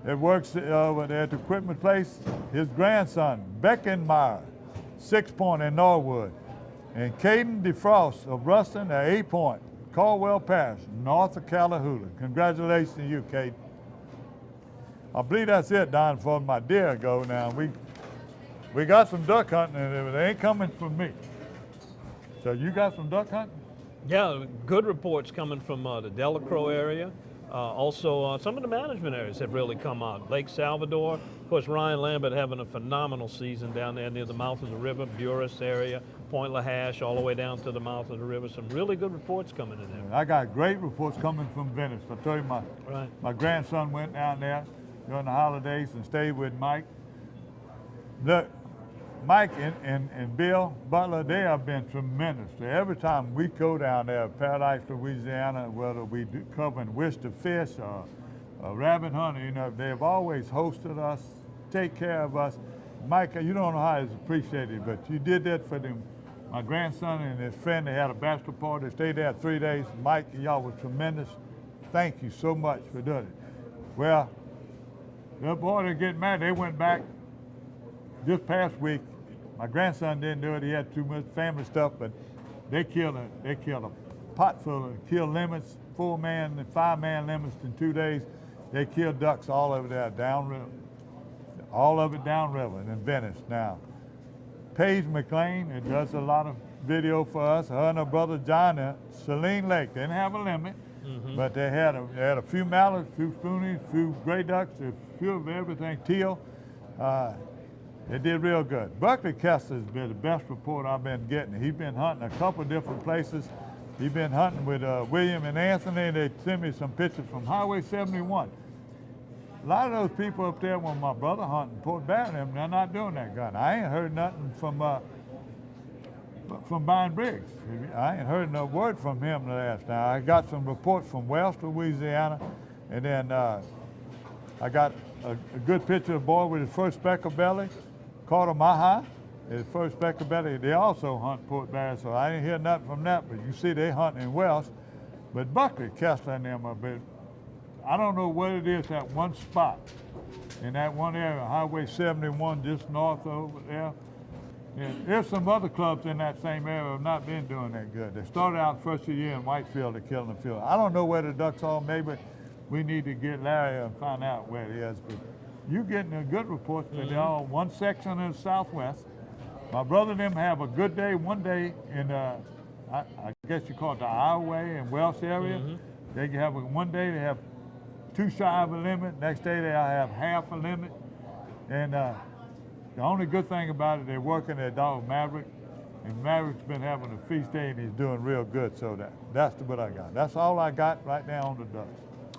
that works over there at the equipment place, his grandson, Beckenmeyer, 6-point in Norwood. And Caden DeFrost of Ruston at 8-point, Caldwell Parish, north of Callahoola. Congratulations to you, Caden. I believe that's it, Don, for my deer go now. We got some duck hunting, and they ain't coming from me. So you got some duck hunting? Yeah, good reports coming from the Delacroix area. Also, some of the management areas have really come out. Lake Salvador, of course, Ryan Lambert having a phenomenal season down there near the mouth of the river, Buras area, Point LaHash, all the way down to the mouth of the river. Some really good reports coming in there. I got great reports coming from Venice. I told you my grandson went down there during the holidays and stayed with Mike. Look, Mike and Bill Butler, they have been tremendous. Every time we go down there, Paradise, Louisiana, whether we do covering Wish to Fish or rabbit hunting, you know, they've always hosted us, take care of us. Mike, you don't know how it's appreciated, but you did that for them. My grandson and his friend, they had a bachelor party. They stayed there 3 days. Mike, y'all were tremendous. Thank you so much for doing it. Well, the boy to get married, they went back this past week. My grandson didn't do it. He had too much family stuff, but they killed a pot full of killed limits, 4-man and 5-man limits in 2 days. They killed ducks all over there downriver, all of it downriver in Venice. Now, Paige McLean, it does a lot of video for us. Her and her brother John at Saline Lake. They didn't have a limit, but they had a few mallards, a few spoonies, a few gray ducks, a few of everything, teal. They did real good. Buckley Kessler's been the best report I've been getting. He's been hunting a couple different places. He's been hunting with William and Anthony. They sent me some pictures from Highway 71. A lot of those people up there, when my brother hunting Port Barron, they're not doing that gun. I ain't heard nothing from Brian Briggs. I ain't heard no word from him the last time. I got some reports from West Louisiana, and then I got a good picture of a boy with his first speckled belly, caught a maha, his first speckled belly. They also hunt Port Barron, so I didn't hear nothing from that, but you see they hunting in Welsh. But Buckley, Kessler, and them are bit. I don't know what it is, that one spot in that one area, Highway 71, just north over there. And there's some other clubs in that same area that have not been doing that good. They started out first of the year in Whitefield, they're killing the field. I don't know where the ducks are. Maybe we need to get Larry and find out where it is. But you're getting a good report that they're all one section in the southwest. My brother and them have a good day one day in, I guess you call it the Iowa and Welsh area. They can have one day they have 2 shy of a limit. Next day they'll have half a limit. And the only good thing about it, they're working their dog Maverick. And Maverick's been having a feast day and he's doing real good. So that's what I got. That's all I got right now on the ducks.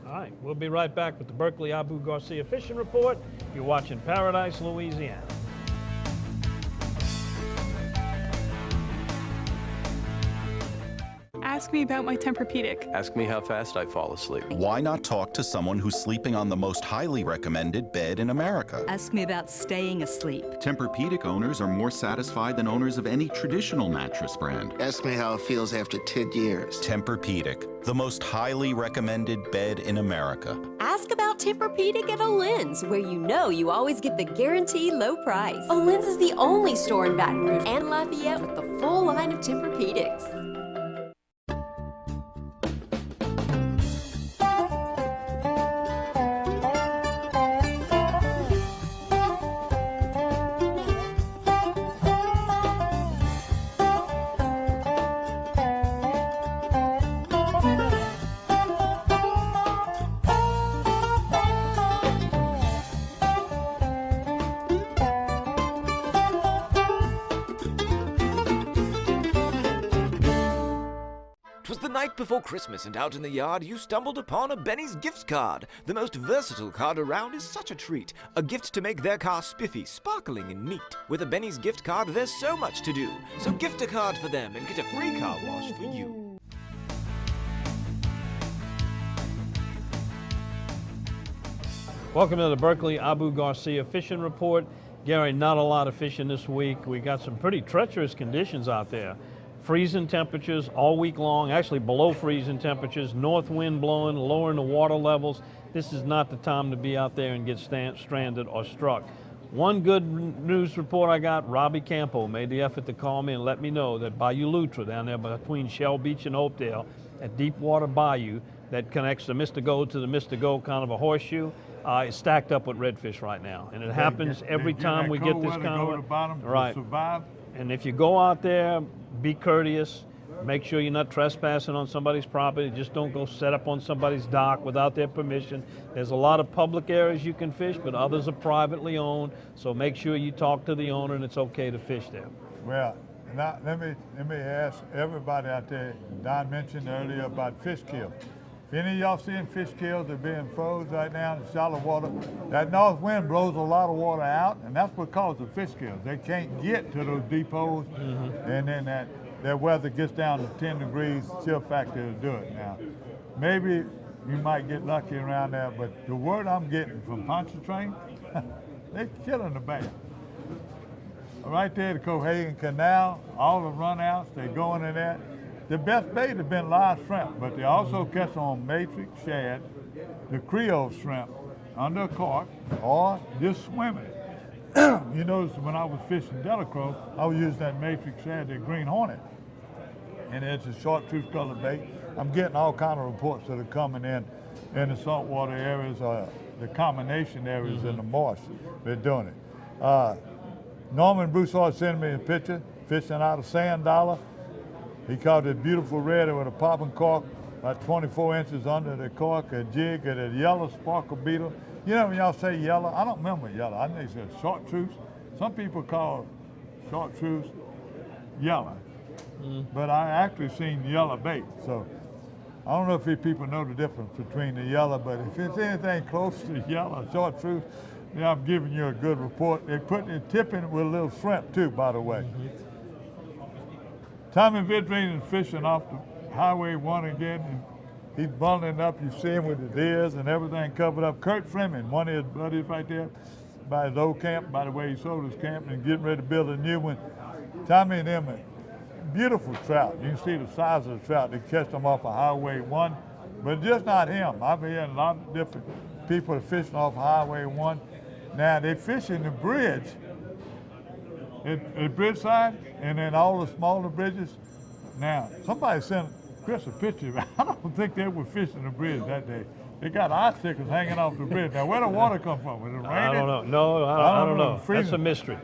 All right, we'll be right back with the Berkeley Abu Garcia Fishing Report. You're watching Paradise, Louisiana. Ask me about my Tempur-Pedic. Ask me how fast I fall asleep. Why not talk to someone who's sleeping on the most highly recommended bed in America? Ask me about staying asleep. Tempur-Pedic owners are more satisfied than owners of any traditional mattress brand. Ask me how it feels after 10 years. Tempur-Pedic, the most highly recommended bed in America. Ask about Tempur-Pedic at Olin's, where you know you always get the guaranteed low price. Olin's is the only store in Baton Rouge and Lafayette with the full line of Tempur-Pedics. Before Christmas, and out in the yard you stumbled upon a Benny's gift card. The most versatile card around is such a treat. A gift to make their car spiffy, sparkling, and neat. With a Benny's gift card, there's so much to do. So gift a card for them and get a free car wash for you. Welcome to the Berkeley Abu Garcia Fishing Report. Gary, not a lot of fishing this week. We got some pretty treacherous conditions out there. freezing temperatures all week long, actually below freezing temperatures, north wind blowing, lowering the water levels. This is not the time to be out there and get stranded or struck. One good news report I got, Robbie Campo made the effort to call me and let me know that Bayou Lutra down there between Shell Beach and Hopedale at Deepwater Bayou that connects the Mr. Go to the Mr. Go kind of a horseshoe, is stacked up with redfish right now. And it happens every time we get this kind of right. And if you go out there, be courteous. Make sure you're not trespassing on somebody's property. Just don't go set up on somebody's dock without their permission. There's a lot of public areas you can fish, but others are privately owned. So make sure you talk to the owner and it's okay to fish there. Well, now let me ask everybody out there. Don mentioned earlier about fish kills. If any of y'all seeing fish kills that are being froze right now in shallow water, that north wind blows a lot of water out, and that's because of fish kills. They can't get to those deep holes, and then that weather gets down to 10 degrees, chill factor to do it. Now, maybe you might get lucky around there, but the word I'm getting from Pontchartrain, they're killing the bass. Right there, the Cohagen Canal, all the runouts, they're going in there. The best bait has been live shrimp, but they also catch on matrix shad, the Creole shrimp under a cork, or just swimming. You notice when I was fishing Delacroix, I was using that matrix shad, that green hornet. And it's a chartreuse colored bait. I'm getting all kind of reports that are coming in the saltwater areas, the combination areas in the marsh. They're doing it. Norman Broussard sent me a picture, fishing out of Sand Dollar. He caught this beautiful red with a popping cork, about 24 inches under the cork, a jig, and a yellow sparkle beetle. You know when y'all say yellow, I don't remember yellow. I think it's chartreuse. Some people call chartreuse yellow, but I actually seen yellow bait. So I don't know if people know the difference between the yellow, but if it's anything close to yellow chartreuse, then I'm giving you a good report. They put the tip in it with a little shrimp too, by the way. Tommy Vidrine is fishing off the Highway 1 again. And he's bundling up. You see him with his ears and everything covered up. Kurt Fleming, one of his buddies right there, by his old camp, by the way he sold his camp and getting ready to build a new one. Tommy and them, beautiful trout. You can see the size of the trout. They catch them off of Highway 1, but just not him. I've been hearing a lot of different people fishing off Highway 1. Now they fishing the bridge at Bridgeside, and then all the smaller bridges. Now, somebody sent Chris a picture. I don't think they were fishing the bridge that day. They got icicles hanging off the bridge. Now, where the water come from? Was it raining? I don't know. No, I don't know. That's a mystery.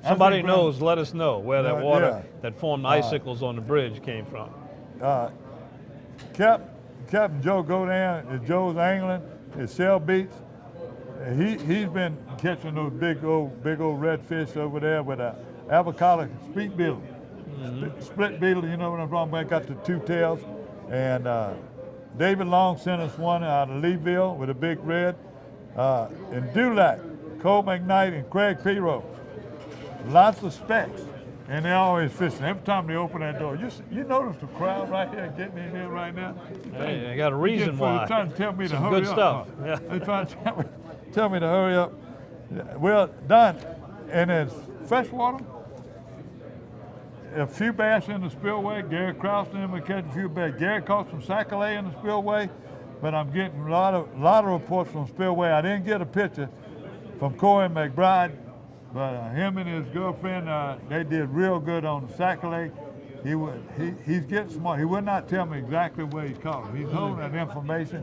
Somebody knows, let us know where that water that formed icicles on the bridge came from. Captain Joe Godin at Joe's Angling at Shell Beach. He's been catching those big old redfish over there with a avocado split beetle. Split beetle, you know what I'm talking about, got the two tails. And David Long sent us one out of Leeville with a big red. And Dulac, Cole McKnight, and Craig Pirro. Lots of specks. And they're always fishing. Every time they open that door, you notice the crowd right here getting in here right now? Hey, I got a reason why. They're trying to tell me to hurry up. Good stuff. Yeah. They're trying to tell me to hurry up. Well, Don, and it's freshwater. A few bass in the spillway. Gary Krause and them catch a few bass. Gary caught some sac-a-lait in the spillway, but I'm getting a lot of reports from spillway. I didn't get a picture from Corey McBride, but him and his girlfriend, they did real good on the sac-a-lait. He's getting smart. He would not tell me exactly where he caught him. He's holding that information.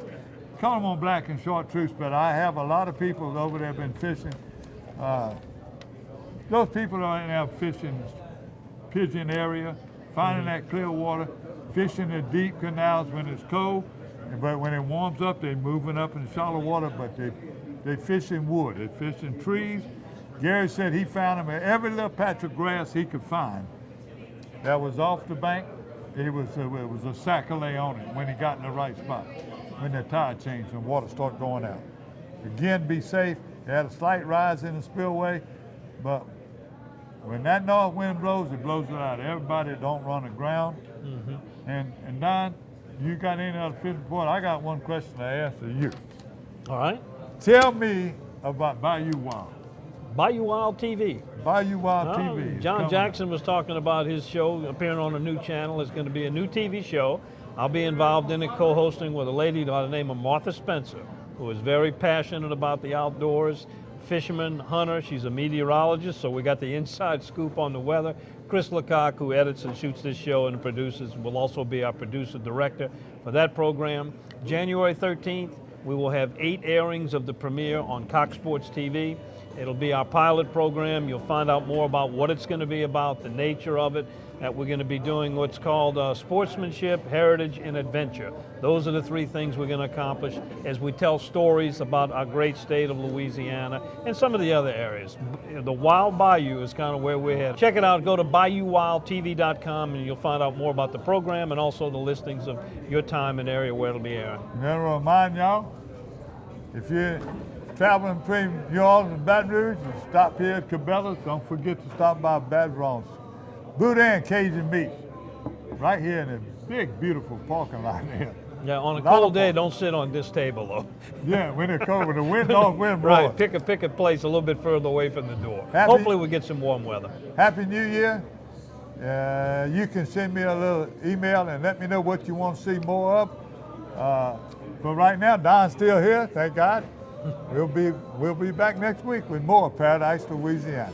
Caught him on black and chartreuse, but I have a lot of people over there been fishing. Those people are in there fishing Pigeon area, finding that clear water, fishing the deep canals when it's cold, but when it warms up, they're moving up in shallow water, but they fish in wood, they fish in trees. Gary said he found them at every little patch of grass he could find that was off the bank. It was a sac-a-lait on it when he got in the right spot, when the tide changed and water started going out. Again, be safe. They had a slight rise in the spillway, but when that north wind blows, it blows it out. Everybody don't run aground. And Don, you got any other fishing report? I got one question to ask to you. All right. Tell me about Bayou Wild. Bayou Wild TV. Bayou Wild Oh, TV. John Jackson was talking about his show appearing on a new channel. It's going to be a new TV show. I'll be involved in it, co-hosting with a lady by the name of Martha Spencer, who is very passionate about the outdoors, fisherman, hunter. She's a meteorologist, so we got the inside scoop on the weather. Chris Lecoq, who edits and shoots this show and produces, will also be our producer director for that program. January 13th, we will have 8 airings of the premiere on Cox Sports TV. It'll be our pilot program. You'll find out more about what it's going to be about, the nature of it, that we're going to be doing what's called sportsmanship, heritage, and adventure. Those are the 3 things we're going to accomplish as we tell stories about our great state of Louisiana and some of the other areas. The Wild Bayou is kind of where we're headed. Check it out. Go to BayouWildTV.com and you'll find out more about the program and also the listings of your time and area where it'll be airing. And then I'll remind y'all, if you're traveling between New Orleans and Baton Rouge, and stop here at Cabela's, don't forget to stop by Baton Rouge. Boudin Cajun Meats, right here in the big, beautiful parking lot there. Yeah, on a cold day, don't sit on this table though. Yeah, when it's cold, with the wind off, wind Right, blowing. pick a place a little bit further away from the door. Hopefully we get some warm weather. Happy New Year. You can send me a little email and let me know what you want to see more of. But right now, Don's still here, thank God. We'll be back next week with more Paradise, Louisiana.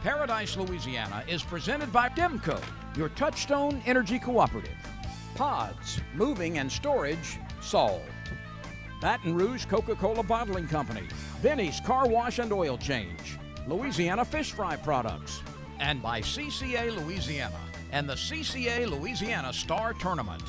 Paradise, Louisiana is presented by Demco, your Touchstone Energy Cooperative. Pods, moving and storage solved. Baton Rouge Coca-Cola Bottling Company. Benny's Car Wash and Oil Change. Louisiana Fish Fry Products. And by CCA Louisiana and the CCA Louisiana Star Tournament.